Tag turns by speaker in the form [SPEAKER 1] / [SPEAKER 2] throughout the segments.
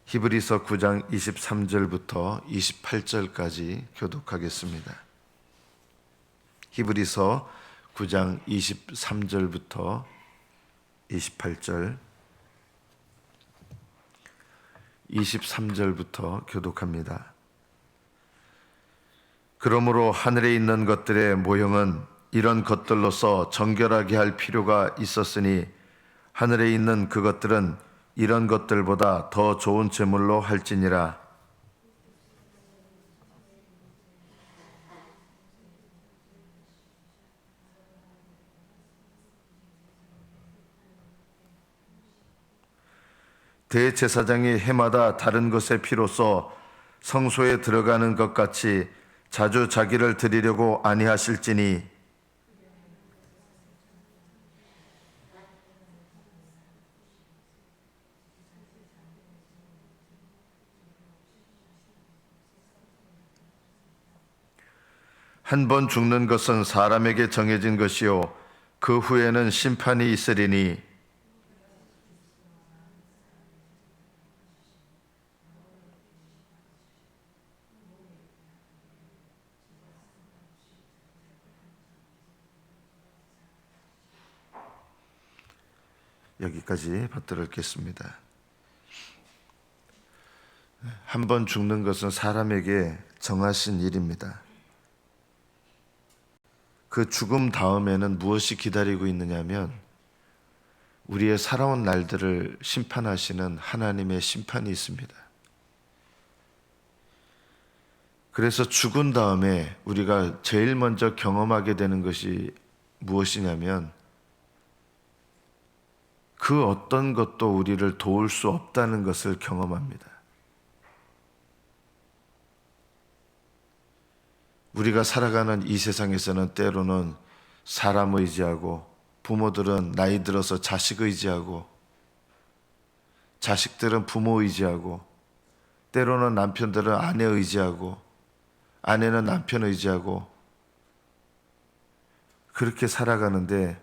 [SPEAKER 1] 히브리서 9장 23절부터 28절까지 교독하겠습니다. 히브리서 9장 23절부터 28절, 23절부터 교독합니다. 그러므로 하늘에 있는 것들의 모형은 이런 것들로서 정결하게 할 필요가 있었으니 하늘에 있는 그것들은 이런 것들보다 더 좋은 제물로 할지니라. 대제사장이 해마다 다른 것의 피로써 성소에 들어가는 것 같이 자주 자기를 드리려고 아니하실지니 한 번 죽는 것은 사람에게 정해진 것이요 그 후에는 심판이 있으리니 여기까지 받들어 읽겠습니다. 한 번 죽는 것은 사람에게 정하신 일입니다. 그 죽음 다음에는 무엇이 기다리고 있느냐면 우리의 살아온 날들을 심판하시는 하나님의 심판이 있습니다. 그래서 죽은 다음에 우리가 제일 먼저 경험하게 되는 것이 무엇이냐면 그 어떤 것도 우리를 도울 수 없다는 것을 경험합니다. 우리가 살아가는 이 세상에서는 때로는 사람 의지하고 부모들은 나이 들어서 자식 의지하고 자식들은 부모 의지하고 때로는 남편들은 아내 의지하고 아내는 남편 의지하고 그렇게 살아가는데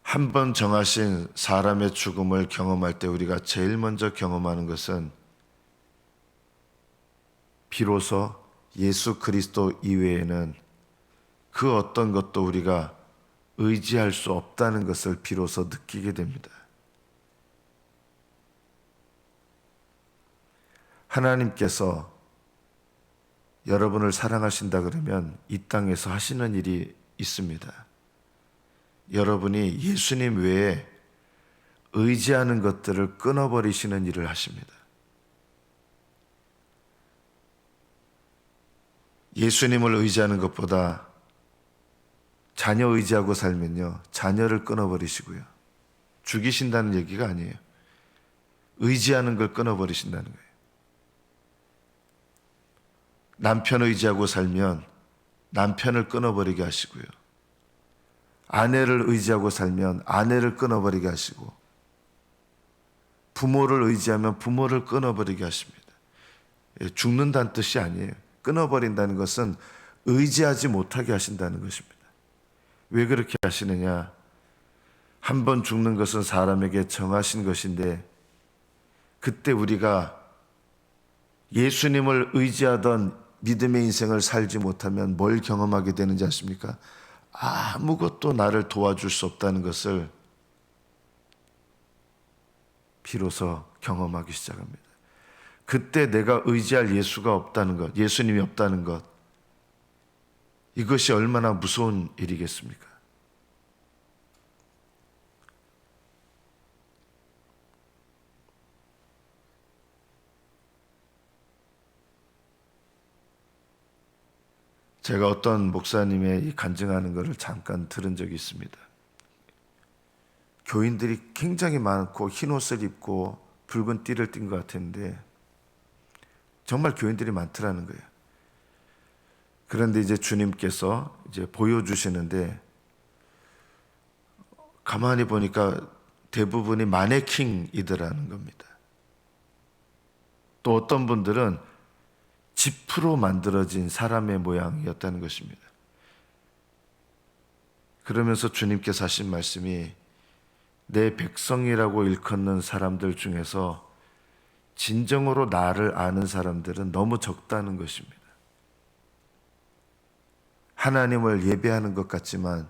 [SPEAKER 1] 한 번 정하신 사람의 죽음을 경험할 때 우리가 제일 먼저 경험하는 것은 비로소 예수 그리스도 이외에는 그 어떤 것도 우리가 의지할 수 없다는 것을 비로소 느끼게 됩니다. 하나님께서 여러분을 사랑하신다 그러면 이 땅에서 하시는 일이 있습니다. 여러분이 예수님 외에 의지하는 것들을 끊어버리시는 일을 하십니다. 예수님을 의지하는 것보다 자녀 의지하고 살면요, 자녀를 끊어버리시고요. 죽이신다는 얘기가 아니에요. 의지하는 걸 끊어버리신다는 거예요. 남편 의지하고 살면 남편을 끊어버리게 하시고요. 아내를 의지하고 살면 아내를 끊어버리게 하시고 부모를 의지하면 부모를 끊어버리게 하십니다. 죽는다는 뜻이 아니에요. 끊어버린다는 것은 의지하지 못하게 하신다는 것입니다. 왜 그렇게 하시느냐? 한 번 죽는 것은 사람에게 정하신 것인데 그때 우리가 예수님을 의지하던 믿음의 인생을 살지 못하면 뭘 경험하게 되는지 아십니까? 아무것도 나를 도와줄 수 없다는 것을 비로소 경험하기 시작합니다. 그때 내가 의지할 예수가 없다는 것, 예수님이 없다는 것, 이것이 얼마나 무서운 일이겠습니까? 제가 어떤 목사님의 이 간증하는 것을 잠깐 들은 적이 있습니다. 교인들이 굉장히 많고 흰 옷을 입고 붉은 띠를 띈 것 같은데 정말 교인들이 많더라는 거예요. 그런데 이제 주님께서 이제 보여주시는데 가만히 보니까 대부분이 마네킹이더라는 겁니다. 또 어떤 분들은 지프로 만들어진 사람의 모양이었다는 것입니다. 그러면서 주님께서 하신 말씀이 내 백성이라고 일컫는 사람들 중에서 진정으로 나를 아는 사람들은 너무 적다는 것입니다. 하나님을 예배하는 것 같지만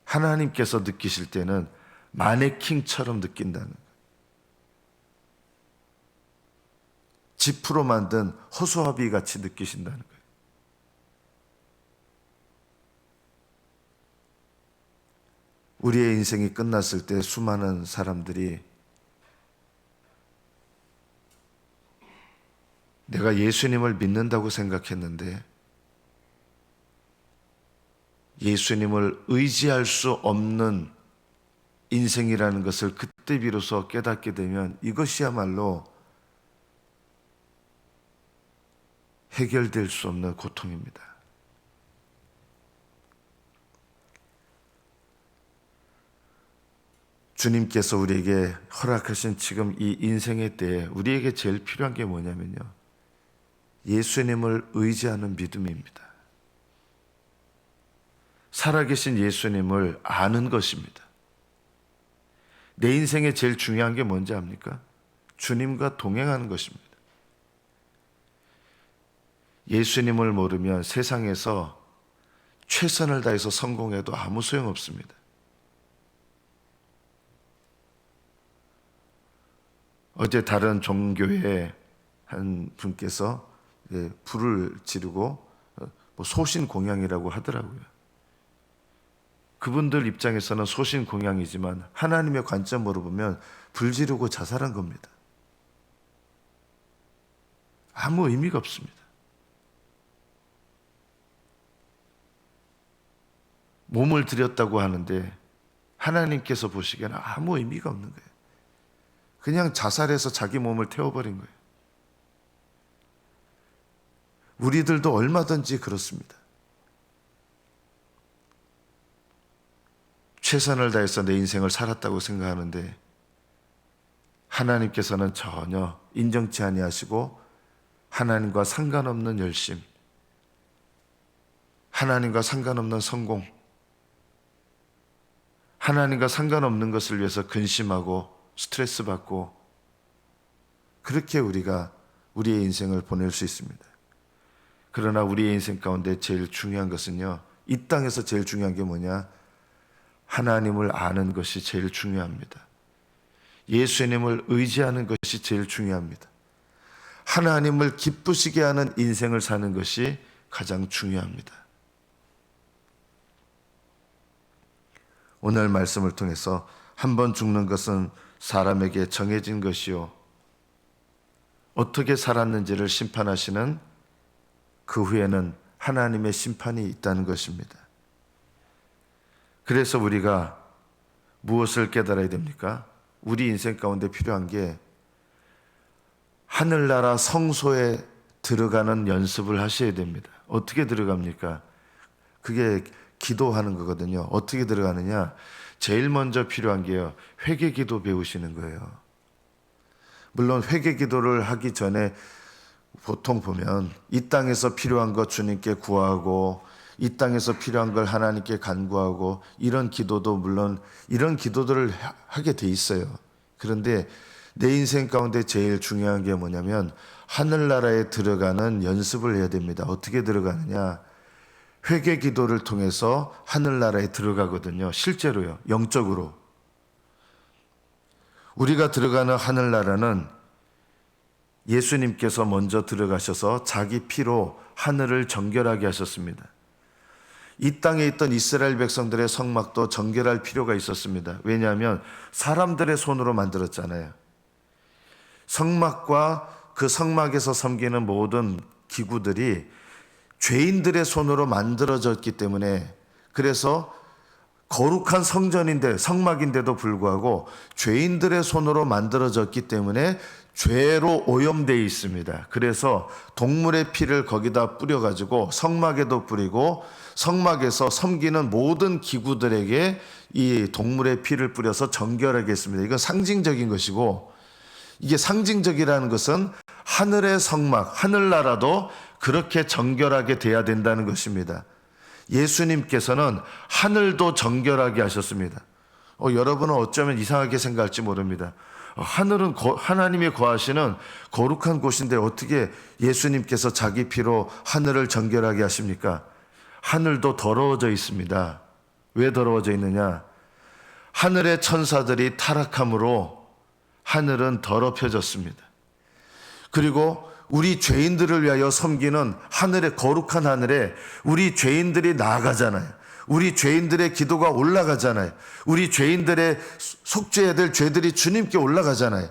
[SPEAKER 1] 하나님께서 느끼실 때는 마네킹처럼 느낀다는 거예요. 지프로 만든 허수아비 같이 느끼신다는 거예요. 우리의 인생이 끝났을 때 수많은 사람들이 내가 예수님을 믿는다고 생각했는데 예수님을 의지할 수 없는 인생이라는 것을 그때 비로소 깨닫게 되면 이것이야말로 해결될 수 없는 고통입니다. 주님께서 우리에게 허락하신 지금 이 인생의 때에 우리에게 제일 필요한 게 뭐냐면요, 예수님을 의지하는 믿음입니다. 살아계신 예수님을 아는 것입니다. 내 인생에 제일 중요한 게 뭔지 압니까? 주님과 동행하는 것입니다. 예수님을 모르면 세상에서 최선을 다해서 성공해도 아무 소용없습니다. 어제 다른 종교의 한 분께서 불을 지르고 소신공양이라고 하더라고요. 그분들 입장에서는 소신공양이지만 하나님의 관점으로 보면 불 지르고 자살한 겁니다. 아무 의미가 없습니다. 몸을 드렸다고 하는데 하나님께서 보시기에는 아무 의미가 없는 거예요. 그냥 자살해서 자기 몸을 태워버린 거예요. 우리들도 얼마든지 그렇습니다. 최선을 다해서 내 인생을 살았다고 생각하는데 하나님께서는 전혀 인정치 아니하시고 하나님과 상관없는 열심, 하나님과 상관없는 성공, 하나님과 상관없는 것을 위해서 근심하고 스트레스 받고 그렇게 우리가 우리의 인생을 보낼 수 있습니다. 그러나 우리의 인생 가운데 제일 중요한 것은요, 이 땅에서 제일 중요한 게 뭐냐? 하나님을 아는 것이 제일 중요합니다. 예수님을 의지하는 것이 제일 중요합니다. 하나님을 기쁘시게 하는 인생을 사는 것이 가장 중요합니다. 오늘 말씀을 통해서 한 번 죽는 것은 사람에게 정해진 것이요, 어떻게 살았는지를 심판하시는 그 후에는 하나님의 심판이 있다는 것입니다. 그래서 우리가 무엇을 깨달아야 됩니까? 우리 인생 가운데 필요한 게 하늘나라 성소에 들어가는 연습을 하셔야 됩니다. 어떻게 들어갑니까? 그게 기도하는 거거든요. 어떻게 들어가느냐? 제일 먼저 필요한 게요, 회개기도 배우시는 거예요. 물론 회개기도를 하기 전에 보통 보면 이 땅에서 필요한 것 주님께 구하고 이 땅에서 필요한 걸 하나님께 간구하고 이런 기도도 물론 이런 기도들을 하게 돼 있어요. 그런데 내 인생 가운데 제일 중요한 게 뭐냐면 하늘나라에 들어가는 연습을 해야 됩니다. 어떻게 들어가느냐? 회개 기도를 통해서 하늘나라에 들어가거든요. 실제로요. 영적으로. 우리가 들어가는 하늘나라는 예수님께서 먼저 들어가셔서 자기 피로 하늘을 정결하게 하셨습니다. 이 땅에 있던 이스라엘 백성들의 성막도 정결할 필요가 있었습니다. 왜냐하면 사람들의 손으로 만들었잖아요. 성막과 그 성막에서 섬기는 모든 기구들이 죄인들의 손으로 만들어졌기 때문에, 그래서 거룩한 성전인데 성막인데도 불구하고 죄인들의 손으로 만들어졌기 때문에 죄로 오염되어 있습니다. 그래서 동물의 피를 거기다 뿌려가지고 성막에도 뿌리고 성막에서 섬기는 모든 기구들에게 이 동물의 피를 뿌려서 정결하게 했습니다. 이건 상징적인 것이고, 이게 상징적이라는 것은 하늘의 성막, 하늘나라도 그렇게 정결하게 돼야 된다는 것입니다. 예수님께서는 하늘도 정결하게 하셨습니다. 여러분은 어쩌면 이상하게 생각할지 모릅니다. 하늘은 하나님이 거하시는 거룩한 곳인데 어떻게 예수님께서 자기 피로 하늘을 정결하게 하십니까? 하늘도 더러워져 있습니다. 왜 더러워져 있느냐? 하늘의 천사들이 타락함으로 하늘은 더럽혀졌습니다. 그리고 우리 죄인들을 위하여 섬기는 하늘의 거룩한 하늘에 우리 죄인들이 나아가잖아요. 우리 죄인들의 기도가 올라가잖아요. 우리 죄인들의 속죄해야 될 죄들이 주님께 올라가잖아요.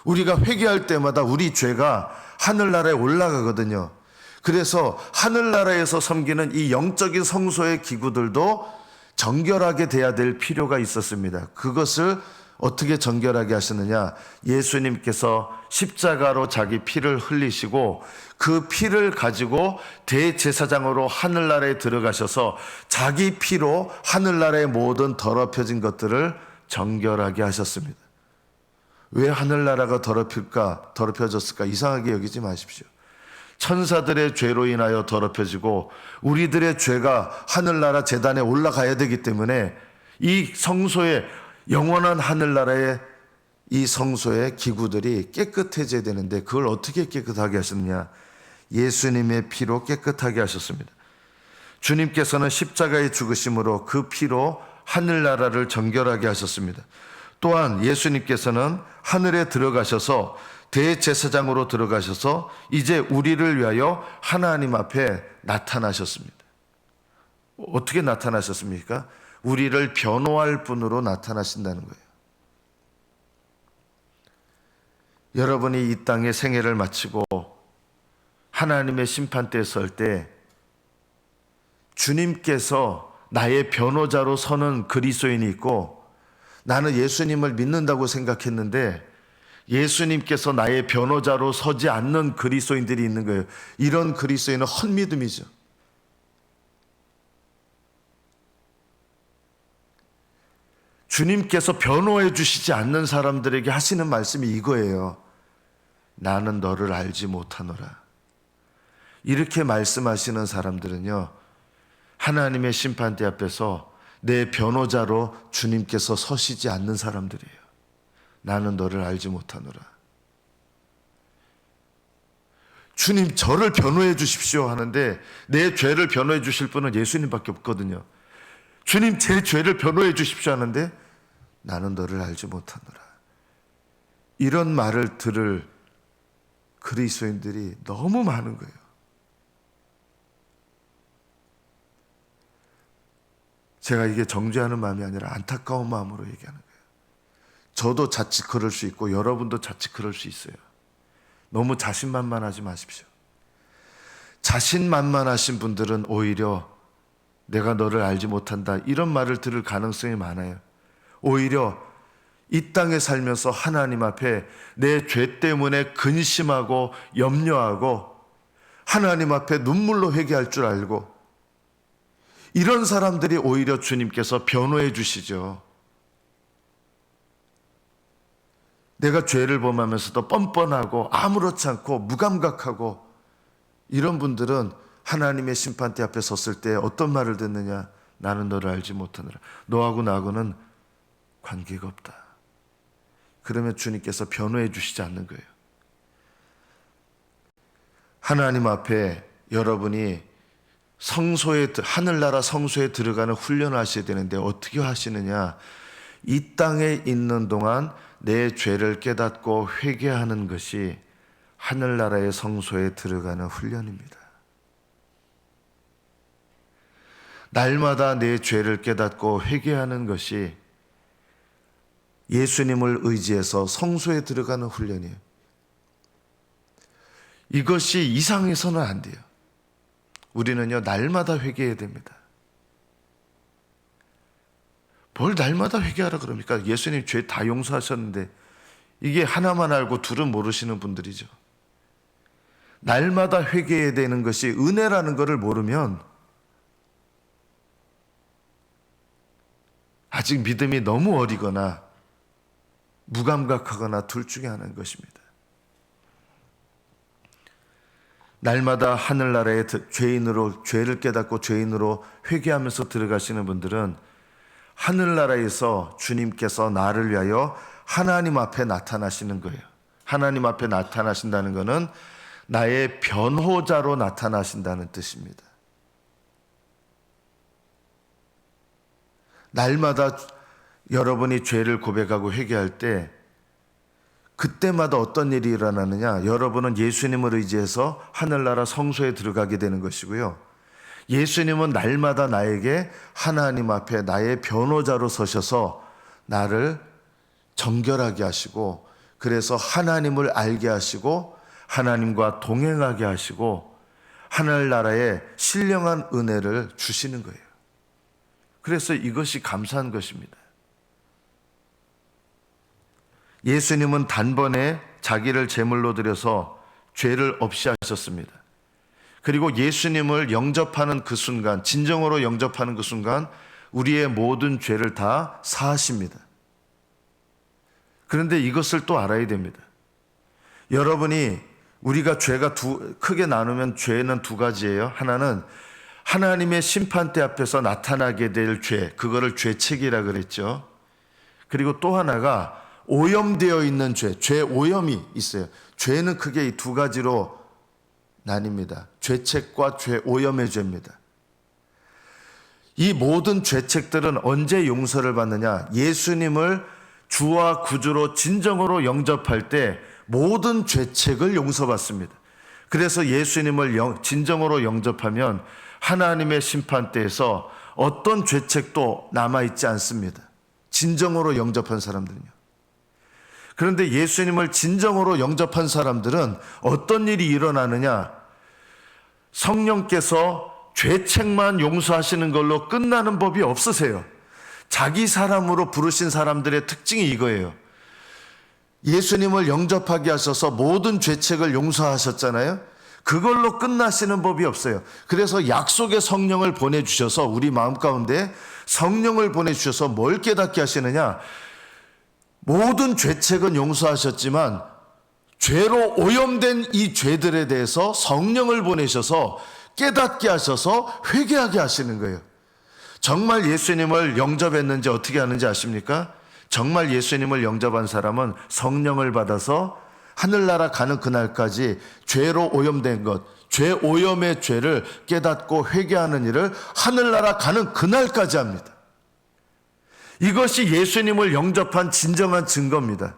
[SPEAKER 1] 우리가 회개할 때마다 우리 죄가 하늘나라에 올라가거든요. 그래서 하늘나라에서 섬기는 이 영적인 성소의 기구들도 정결하게 돼야 될 필요가 있었습니다. 그것을 어떻게 정결하게 하셨느냐? 예수님께서 십자가로 자기 피를 흘리시고 그 피를 가지고 대제사장으로 하늘나라에 들어가셔서 자기 피로 하늘나라의 모든 더럽혀진 것들을 정결하게 하셨습니다. 왜 하늘나라가 더럽혀졌을까? 이상하게 여기지 마십시오. 천사들의 죄로 인하여 더럽혀지고 우리들의 죄가 하늘나라 제단에 올라가야 되기 때문에 이 성소에 영원한 하늘나라의 이 성소의 기구들이 깨끗해져야 되는데 그걸 어떻게 깨끗하게 하셨느냐? 예수님의 피로 깨끗하게 하셨습니다. 주님께서는 십자가의 죽으심으로 그 피로 하늘나라를 정결하게 하셨습니다. 또한 예수님께서는 하늘에 들어가셔서 대제사장으로 들어가셔서 이제 우리를 위하여 하나님 앞에 나타나셨습니다. 어떻게 나타나셨습니까? 우리를 변호할 분으로 나타나신다는 거예요. 여러분이 이 땅의 생애를 마치고 하나님의 심판대에 설 때 주님께서 나의 변호자로 서는 그리스도인이 있고 나는 예수님을 믿는다고 생각했는데 예수님께서 나의 변호자로 서지 않는 그리스도인들이 있는 거예요. 이런 그리스도인은 헛믿음이죠. 주님께서 변호해 주시지 않는 사람들에게 하시는 말씀이 이거예요. 나는 너를 알지 못하노라. 이렇게 말씀하시는 사람들은요, 하나님의 심판대 앞에서 내 변호자로 주님께서 서시지 않는 사람들이에요. 나는 너를 알지 못하노라. 주님, 저를 변호해 주십시오 하는데 내 죄를 변호해 주실 분은 예수님밖에 없거든요. 주님, 제 죄를 변호해 주십시오 하는데 나는 너를 알지 못하노라. 이런 말을 들을 그리스도인들이 너무 많은 거예요. 제가 이게 정죄하는 마음이 아니라 안타까운 마음으로 얘기하는 거예요. 저도 자칫 그럴 수 있고 여러분도 자칫 그럴 수 있어요. 너무 자신만만하지 마십시오. 자신만만하신 분들은 오히려 내가 너를 알지 못한다 이런 말을 들을 가능성이 많아요. 오히려 이 땅에 살면서 하나님 앞에 내 죄 때문에 근심하고 염려하고 하나님 앞에 눈물로 회개할 줄 알고 이런 사람들이 오히려 주님께서 변호해 주시죠. 내가 죄를 범하면서도 뻔뻔하고 아무렇지 않고 무감각하고 이런 분들은 하나님의 심판대 앞에 섰을 때 어떤 말을 듣느냐? 나는 너를 알지 못하노라. 너하고 나하고는 관계가 없다. 그러면 주님께서 변호해 주시지 않는 거예요. 하나님 앞에 여러분이 하늘나라 성소에 들어가는 훈련을 하셔야 되는데 어떻게 하시느냐? 이 땅에 있는 동안 내 죄를 깨닫고 회개하는 것이 하늘나라의 성소에 들어가는 훈련입니다. 날마다 내 죄를 깨닫고 회개하는 것이 예수님을 의지해서 성소에 들어가는 훈련이에요. 이것이 이상해서는 안 돼요. 우리는요, 날마다 회개해야 됩니다. 뭘 날마다 회개하라 그럽니까? 예수님 죄 다 용서하셨는데 이게 하나만 알고 둘은 모르시는 분들이죠. 날마다 회개해야 되는 것이 은혜라는 것을 모르면 아직 믿음이 너무 어리거나 무감각하거나 둘 중에 하나인 것입니다. 날마다 하늘나라에 죄인으로 죄를 깨닫고 죄인으로 회개하면서 들어가시는 분들은 하늘나라에서 주님께서 나를 위하여 하나님 앞에 나타나시는 거예요. 하나님 앞에 나타나신다는 것은 나의 변호자로 나타나신다는 뜻입니다. 날마다 여러분이 죄를 고백하고 회개할 때 그때마다 어떤 일이 일어나느냐? 여러분은 예수님을 의지해서 하늘나라 성소에 들어가게 되는 것이고요. 예수님은 날마다 나에게 하나님 앞에 나의 변호자로 서셔서 나를 정결하게 하시고, 그래서 하나님을 알게 하시고 하나님과 동행하게 하시고 하늘나라에 신령한 은혜를 주시는 거예요. 그래서 이것이 감사한 것입니다. 예수님은 단번에 자기를 제물로 드려서 죄를 없이 하셨습니다. 그리고 예수님을 영접하는 그 순간, 진정으로 영접하는 그 순간 우리의 모든 죄를 다 사하십니다. 그런데 이것을 또 알아야 됩니다. 여러분이 우리가 죄가 크게 나누면 죄는 두 가지예요. 하나는 하나님의 심판대 앞에서 나타나게 될 죄, 그거를 죄책이라 그랬죠. 그리고 또 하나가 오염되어 있는 죄, 죄 오염이 있어요. 죄는 크게 이 두 가지로 나뉩니다. 죄책과 죄 오염의 죄입니다. 이 모든 죄책들은 언제 용서를 받느냐? 예수님을 주와 구주로 진정으로 영접할 때 모든 죄책을 용서받습니다. 그래서 예수님을 진정으로 영접하면 하나님의 심판대에서 어떤 죄책도 남아있지 않습니다. 진정으로 영접한 사람들은요. 그런데 예수님을 진정으로 영접한 사람들은 어떤 일이 일어나느냐? 성령께서 죄책만 용서하시는 걸로 끝나는 법이 없으세요. 자기 사람으로 부르신 사람들의 특징이 이거예요. 예수님을 영접하게 하셔서 모든 죄책을 용서하셨잖아요. 그걸로 끝나시는 법이 없어요. 그래서 약속의 성령을 보내주셔서 우리 마음 가운데 성령을 보내주셔서 뭘 깨닫게 하시느냐? 모든 죄책은 용서하셨지만 죄로 오염된 이 죄들에 대해서 성령을 보내셔서 깨닫게 하셔서 회개하게 하시는 거예요. 정말 예수님을 영접했는지 어떻게 하는지 아십니까? 정말 예수님을 영접한 사람은 성령을 받아서 하늘나라 가는 그날까지 죄로 오염된 것, 죄 오염의 죄를 깨닫고 회개하는 일을 하늘나라 가는 그날까지 합니다. 이것이 예수님을 영접한 진정한 증거입니다.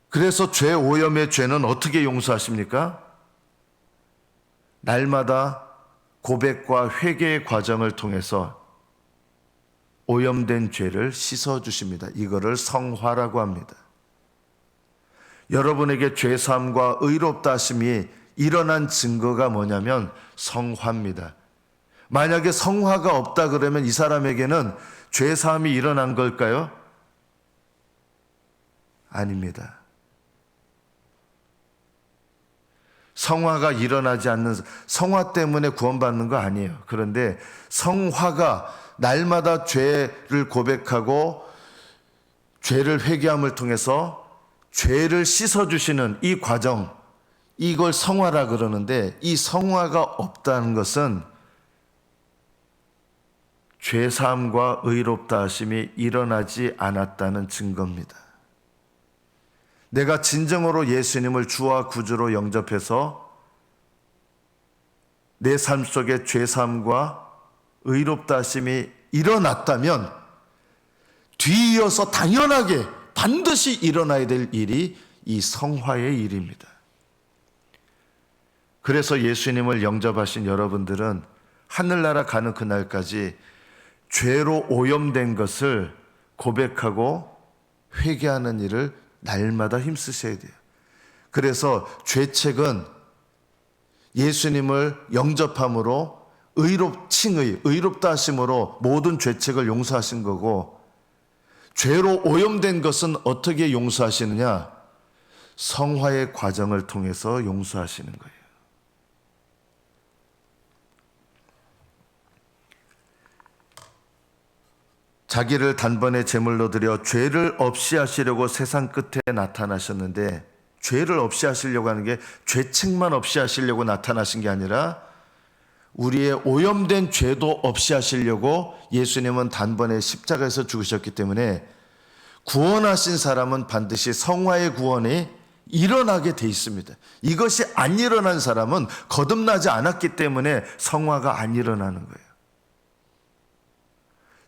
[SPEAKER 1] 그래서 죄 오염의 죄는 어떻게 용서하십니까? 날마다 고백과 회개의 과정을 통해서 오염된 죄를 씻어주십니다. 이거를 성화라고 합니다. 여러분에게 죄사함과 의롭다 하심이 일어난 증거가 뭐냐면 성화입니다. 만약에 성화가 없다 그러면 이 사람에게는 죄사함이 일어난 걸까요? 아닙니다. 성화가 일어나지 않는, 성화 때문에 구원받는 거 아니에요. 그런데 성화가 날마다 죄를 고백하고 죄를 회개함을 통해서 죄를 씻어주시는 이 과정, 이걸 성화라 그러는데, 이 성화가 없다는 것은 죄사함과 의롭다 하심이 일어나지 않았다는 증거입니다. 내가 진정으로 예수님을 주와 구주로 영접해서 내 삶 속에 죄사함과 의롭다 하심이 일어났다면 뒤이어서 당연하게 반드시 일어나야 될 일이 이 성화의 일입니다. 그래서 예수님을 영접하신 여러분들은 하늘나라 가는 그날까지 죄로 오염된 것을 고백하고 회개하는 일을 날마다 힘쓰셔야 돼요. 그래서 죄책은 예수님을 영접함으로 의롭다 하심으로 모든 죄책을 용서하신 거고, 죄로 오염된 것은 어떻게 용서하시느냐? 성화의 과정을 통해서 용서하시는 거예요. 자기를 단번에 제물로 드려 죄를 없이 하시려고 세상 끝에 나타나셨는데, 죄를 없이 하시려고 하는 게 죄책만 없이 하시려고 나타나신 게 아니라 우리의 오염된 죄도 없이 하시려고 예수님은 단번에 십자가에서 죽으셨기 때문에 구원하신 사람은 반드시 성화의 구원이 일어나게 돼 있습니다. 이것이 안 일어난 사람은 거듭나지 않았기 때문에 성화가 안 일어나는 거예요.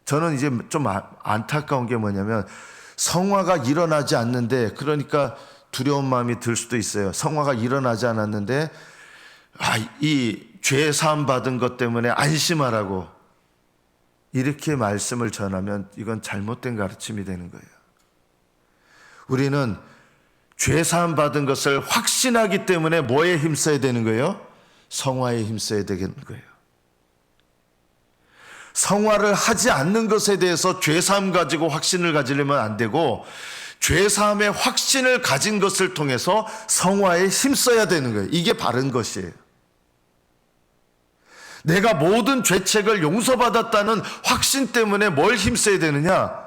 [SPEAKER 1] 저는 이제 좀 안타까운 게 뭐냐면 성화가 일어나지 않는데, 그러니까 두려운 마음이 들 수도 있어요. 성화가 일어나지 않았는데 이 죄 사함 받은 것 때문에 안심하라고 이렇게 말씀을 전하면 이건 잘못된 가르침이 되는 거예요. 우리는 죄 사함 받은 것을 확신하기 때문에 뭐에 힘써야 되는 거예요? 성화에 힘써야 되는 거예요. 성화를 하지 않는 것에 대해서 죄 사함 가지고 확신을 가지려면 안 되고, 죄 사함의 확신을 가진 것을 통해서 성화에 힘써야 되는 거예요. 이게 바른 것이에요. 내가 모든 죄책을 용서받았다는 확신 때문에 뭘 힘써야 되느냐?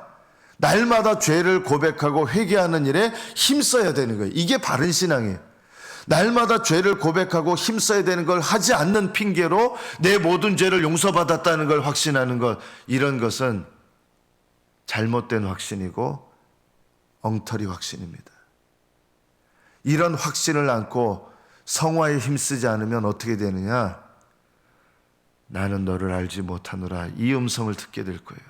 [SPEAKER 1] 날마다 죄를 고백하고 회개하는 일에 힘써야 되는 거예요. 이게 바른 신앙이에요. 날마다 죄를 고백하고 힘써야 되는 걸 하지 않는 핑계로 내 모든 죄를 용서받았다는 걸 확신하는 것, 이런 것은 잘못된 확신이고 엉터리 확신입니다. 이런 확신을 안고 성화에 힘쓰지 않으면 어떻게 되느냐? 나는 너를 알지 못하노라, 이 음성을 듣게 될 거예요.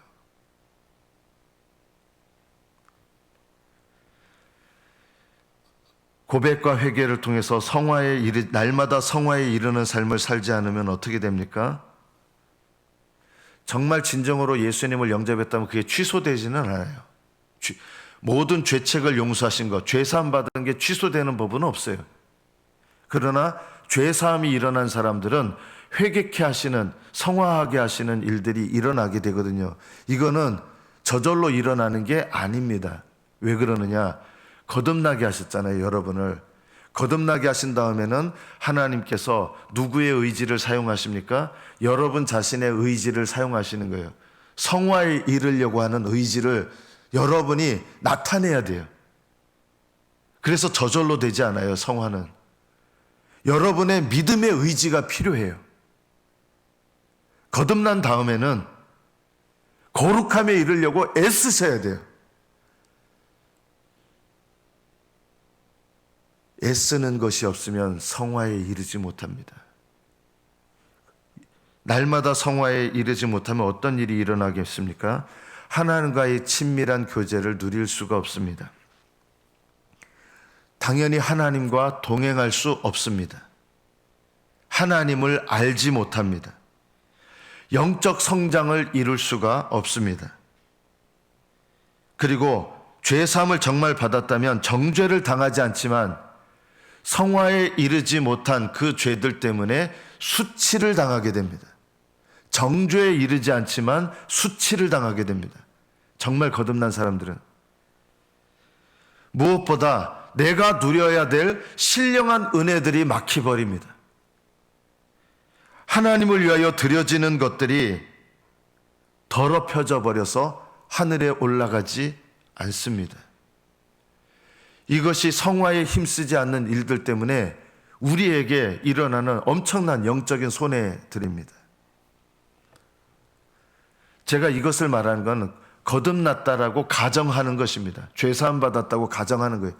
[SPEAKER 1] 고백과 회개를 통해서 날마다 성화에 이르는 삶을 살지 않으면 어떻게 됩니까? 정말 진정으로 예수님을 영접했다면 그게 취소되지는 않아요. 모든 죄책을 용서하신 것, 죄사함 받은 게 취소되는 법은 없어요. 그러나 죄사함이 일어난 사람들은 회개케 하시는, 성화하게 하시는 일들이 일어나게 되거든요. 이거는 저절로 일어나는 게 아닙니다. 왜 그러느냐? 거듭나게 하셨잖아요, 여러분을. 거듭나게 하신 다음에는 하나님께서 누구의 의지를 사용하십니까? 여러분 자신의 의지를 사용하시는 거예요. 성화에 이르려고 하는 의지를 여러분이 나타내야 돼요. 그래서 저절로 되지 않아요, 성화는. 여러분의 믿음의 의지가 필요해요. 거듭난 다음에는 거룩함에 이르려고 애쓰셔야 돼요. 애쓰는 것이 없으면 성화에 이르지 못합니다. 날마다 성화에 이르지 못하면 어떤 일이 일어나겠습니까? 하나님과의 친밀한 교제를 누릴 수가 없습니다. 당연히 하나님과 동행할 수 없습니다. 하나님을 알지 못합니다. 영적 성장을 이룰 수가 없습니다. 그리고 죄사함을 정말 받았다면 정죄를 당하지 않지만 성화에 이르지 못한 그 죄들 때문에 수치를 당하게 됩니다. 정죄에 이르지 않지만 수치를 당하게 됩니다. 정말 거듭난 사람들은. 무엇보다 내가 누려야 될 신령한 은혜들이 막혀버립니다. 하나님을 위하여 드려지는 것들이 더럽혀져 버려서 하늘에 올라가지 않습니다. 이것이 성화에 힘쓰지 않는 일들 때문에 우리에게 일어나는 엄청난 영적인 손해들입니다. 제가 이것을 말하는 건 거듭났다라고 가정하는 것입니다. 죄사함 받았다고 가정하는 거예요.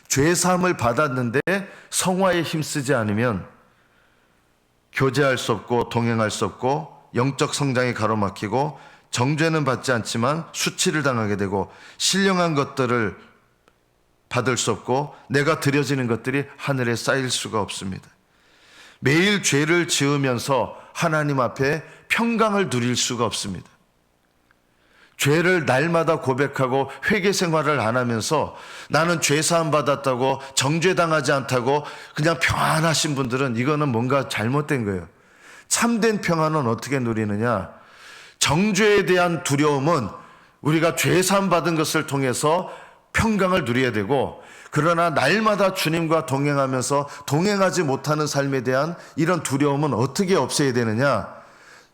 [SPEAKER 1] 죄사함을 받았는데 성화에 힘쓰지 않으면 교제할 수 없고 동행할 수 없고 영적 성장이 가로막히고 정죄는 받지 않지만 수치를 당하게 되고 신령한 것들을 받을 수 없고 내가 드려지는 것들이 하늘에 쌓일 수가 없습니다. 매일 죄를 지으면서 하나님 앞에 평강을 누릴 수가 없습니다. 죄를 날마다 고백하고 회개 생활을 안 하면서 나는 죄사함 받았다고 정죄당하지 않다고 그냥 평안하신 분들은 이거는 뭔가 잘못된 거예요. 참된 평안은 어떻게 누리느냐? 정죄에 대한 두려움은 우리가 죄사함 받은 것을 통해서 평강을 누려야 되고, 그러나 날마다 주님과 동행하면서 동행하지 못하는 삶에 대한 이런 두려움은 어떻게 없애야 되느냐?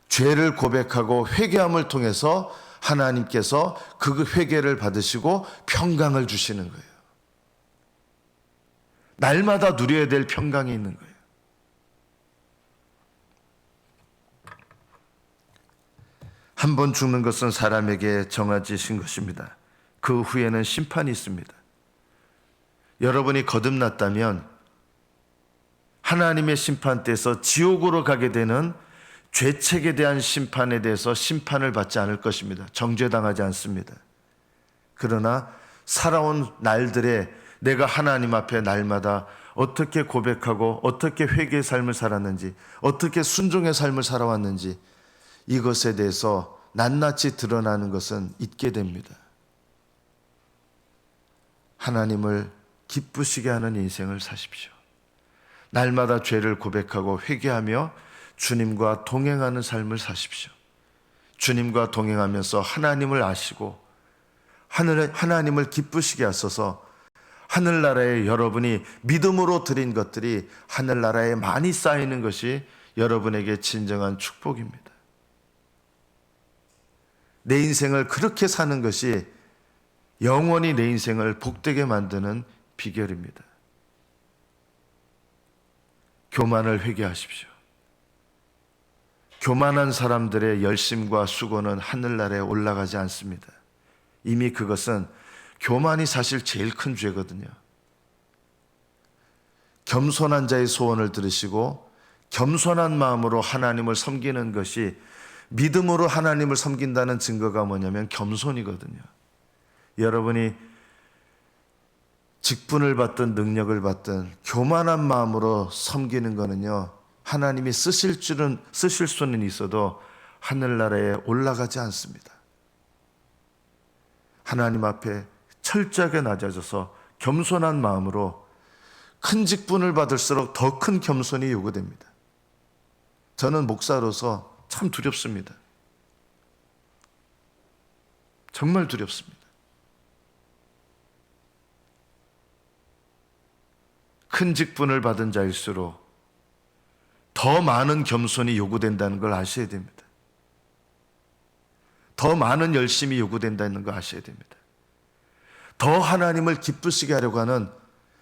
[SPEAKER 1] 죄를 고백하고 회개함을 통해서 하나님께서 그 회개를 받으시고 평강을 주시는 거예요. 날마다 누려야 될 평강이 있는 거예요. 한 번 죽는 것은 사람에게 정해진 것입니다. 그 후에는 심판이 있습니다. 여러분이 거듭났다면 하나님의 심판대에서 지옥으로 가게 되는 죄책에 대한 심판에 대해서 심판을 받지 않을 것입니다. 정죄당하지 않습니다. 그러나 살아온 날들에 내가 하나님 앞에 날마다 어떻게 고백하고 어떻게 회개의 삶을 살았는지, 어떻게 순종의 삶을 살아왔는지, 이것에 대해서 낱낱이 드러나는 것은 있게 됩니다. 하나님을 기쁘시게 하는 인생을 사십시오. 날마다 죄를 고백하고 회개하며 주님과 동행하는 삶을 사십시오. 주님과 동행하면서 하나님을 아시고 하나님을 기쁘시게 하소서. 하늘나라에 여러분이 믿음으로 드린 것들이 하늘나라에 많이 쌓이는 것이 여러분에게 진정한 축복입니다. 내 인생을 그렇게 사는 것이 영원히 내 인생을 복되게 만드는 비결입니다. 교만을 회개하십시오. 교만한 사람들의 열심과 수고는 하늘나라에 올라가지 않습니다. 이미 그것은 교만이 사실 제일 큰 죄거든요. 겸손한 자의 소원을 들으시고 겸손한 마음으로 하나님을 섬기는 것이 믿음으로 하나님을 섬긴다는 증거가 뭐냐면 겸손이거든요. 여러분이 직분을 받든 능력을 받든 교만한 마음으로 섬기는 거는요, 하나님이 쓰실 수는 있어도 하늘나라에 올라가지 않습니다. 하나님 앞에 철저하게 낮아져서 겸손한 마음으로 큰 직분을 받을수록 더 큰 겸손이 요구됩니다. 저는 목사로서 참 두렵습니다. 정말 두렵습니다. 큰 직분을 받은 자일수록 더 많은 겸손이 요구된다는 걸 아셔야 됩니다. 더 많은 열심이 요구된다는 걸 아셔야 됩니다. 더 하나님을 기쁘시게 하려고 하는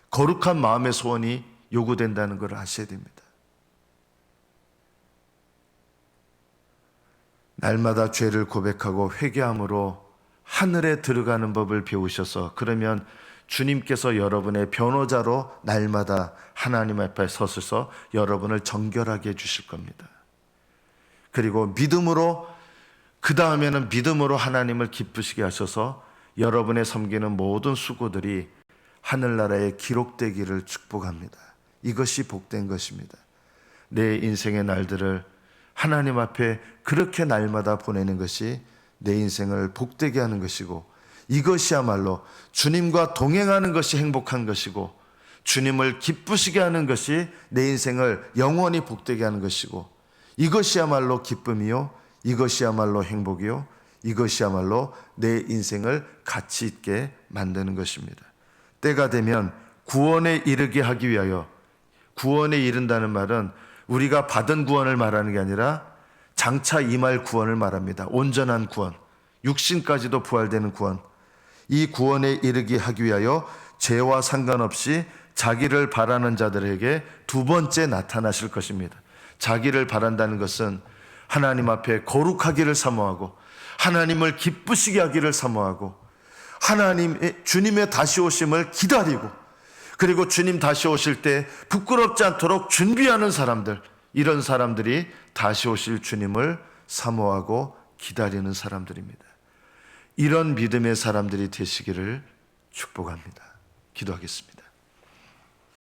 [SPEAKER 1] 거룩한 마음의 소원이 요구된다는 걸 아셔야 됩니다. 날마다 죄를 고백하고 회개함으로 하늘에 들어가는 법을 배우셔서, 그러면 주님께서 여러분의 변호자로 날마다 하나님 앞에 서셔서 여러분을 정결하게 해주실 겁니다. 그리고 믿음으로, 그 다음에는 믿음으로 하나님을 기쁘시게 하셔서 여러분의 섬기는 모든 수고들이 하늘나라에 기록되기를 축복합니다. 이것이 복된 것입니다. 내 인생의 날들을 하나님 앞에 그렇게 날마다 보내는 것이 내 인생을 복되게 하는 것이고, 이것이야말로 주님과 동행하는 것이 행복한 것이고, 주님을 기쁘시게 하는 것이 내 인생을 영원히 복되게 하는 것이고, 이것이야말로 기쁨이요, 이것이야말로 행복이요, 이것이야말로 내 인생을 가치 있게 만드는 것입니다. 때가 되면 구원에 이르게 하기 위하여, 구원에 이른다는 말은 우리가 받은 구원을 말하는 게 아니라 장차 임할 구원을 말합니다. 온전한 구원, 육신까지도 부활되는 구원. 이 구원에 이르게 하기 위하여 죄와 상관없이 자기를 바라는 자들에게 두 번째 나타나실 것입니다. 자기를 바란다는 것은 하나님 앞에 거룩하기를 사모하고 하나님을 기쁘시게 하기를 사모하고 주님의 다시 오심을 기다리고, 그리고 주님 다시 오실 때 부끄럽지 않도록 준비하는 사람들, 이런 사람들이 다시 오실 주님을 사모하고 기다리는 사람들입니다. 이런 믿음의 사람들이 되시기를 축복합니다. 기도하겠습니다.